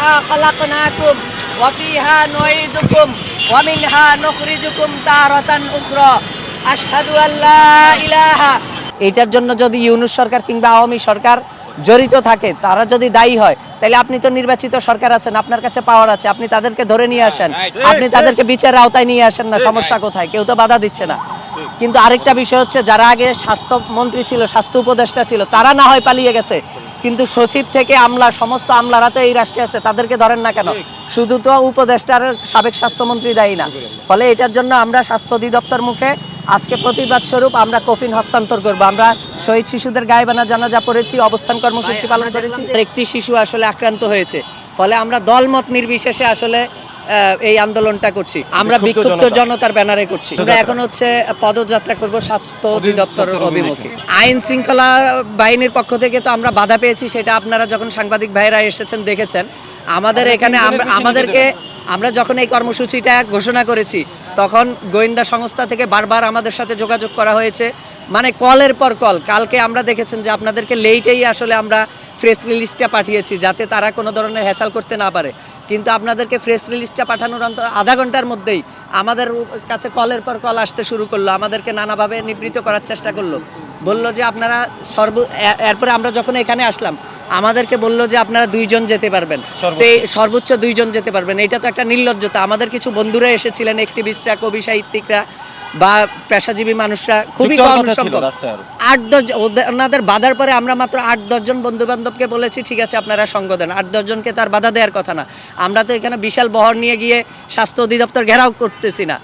মিনহা খালাকনাকুম ওয়া ফিহা নুঈদুকুম ওয়া মিনহা নুখরিজুকুম তারাতান উখরা আশহাদু আল্লা ইলাহা। এটার জন্য যদি ইউনূস সরকার কিংবা আওয়ামী সরকার জড়িত থাকে, তারা যদি দায়ী হয়, তাহলে আপনি তো নির্বাচিত সরকার আছেন, আপনার কাছে পাওয়ার আছে, আপনি তাদেরকে ধরে নিয়ে আসেন, আপনি তাদেরকে বিচারের আওতায় নিয়ে আসেন না, সমস্যা কোথায়? কেউ তো বাধা দিচ্ছে না। কিন্তু আরেকটা বিষয় হচ্ছে, যারা আগে স্বাস্থ্যমন্ত্রী ছিল, স্বাস্থ্য উপদেষ্টা ছিল, তারা না হয় পালিয়ে গেছে, কিন্তু সচিব থেকে আমলা, সমস্ত আমলারা তো এই রাষ্ট্রে আছে, তাদেরকে ধরেন না কেন? শুধু তো উপদেষ্টার সাবেক স্বাস্থ্যমন্ত্রী দায়ী না। ফলে এটার জন্য আমরা স্বাস্থ্য অধিদপ্তর মুখে আজকে প্রতিবাদ স্বরূপ আমরা কফিন হস্তান্তর করব। আমরা শহীদ শিশুদের গায়েবানা জানাজা পড়েছি, অবস্থান কর্মসূচি পালন করেছি। একটি শিশু আসলে আক্রান্ত হয়েছে, ফলে আমরা দলমত নির্বিশেষে আসলে এই আন্দোলনটা করছি। আমরা বিক্ষুব্ধ জনতার ব্যানারে করছি। আমরা এখন হচ্ছে পদযাত্রা করব স্বাস্থ্য অধিদপ্তর অভিমুখে। আইন শৃঙ্খলা বাহিনীর পক্ষ থেকে তো আমরা বাধা পেয়েছি, সেটা আপনারা যখন সাংবাদিক ভাইরা এসেছেন দেখেছেন। আমাদের এখানে আমরা যখন এই কর্মসূচিটা ঘোষণা করেছি, তখন গোয়েন্দা সংস্থা থেকে বারবার আমাদের সাথে যোগাযোগ করা হয়েছে, মানে কলের পর কল। কালকে আমরা দেখেছেন যে আপনাদেরকে লেটেই আসলে আমরা প্রেস রিলিজটা পাঠিয়েছি, যাতে তারা কোনো ধরনের হ্যাচাল করতে না পারে। কিন্তু আপনাদেরকে প্রেস রিলিজটা পাঠানোর আধা ঘন্টার মধ্যেই আমাদের কাছে কলের পর কল আসতে শুরু করলো, আমাদেরকে নানাভাবে নিবৃত্ত করার চেষ্টা করলো। বললো যে আপনারা এরপরে আমরা যখন এখানে আসলাম, আমাদেরকে বললো যে আপনারা 2 জন যেতে পারবেন, সর্বোচ্চ 2 জন যেতে পারবেন। এটা তো একটা নির্লজ্জতা। আমাদের কিছু বন্ধুরা এসেছিলেন, অ্যাক্টিভিস্টরা, কবি সাহিত্যিকরা বা পেশাজীবী মানুষরা, খুবই কম সংখ্যক, 8-10 ওনাদের বাধার পরে আমরা মাত্র 8-10 জন বন্ধু বান্ধবকে বলেছি ঠিক আছে আপনারা সঙ্গ দেন। 8-10 জনকে তার বাধা দেওয়ার কথা না। আমরা তো এখানে বিশাল বহর নিয়ে গিয়ে স্বাস্থ্য অধিদপ্তর ঘেরাও করতেছি না।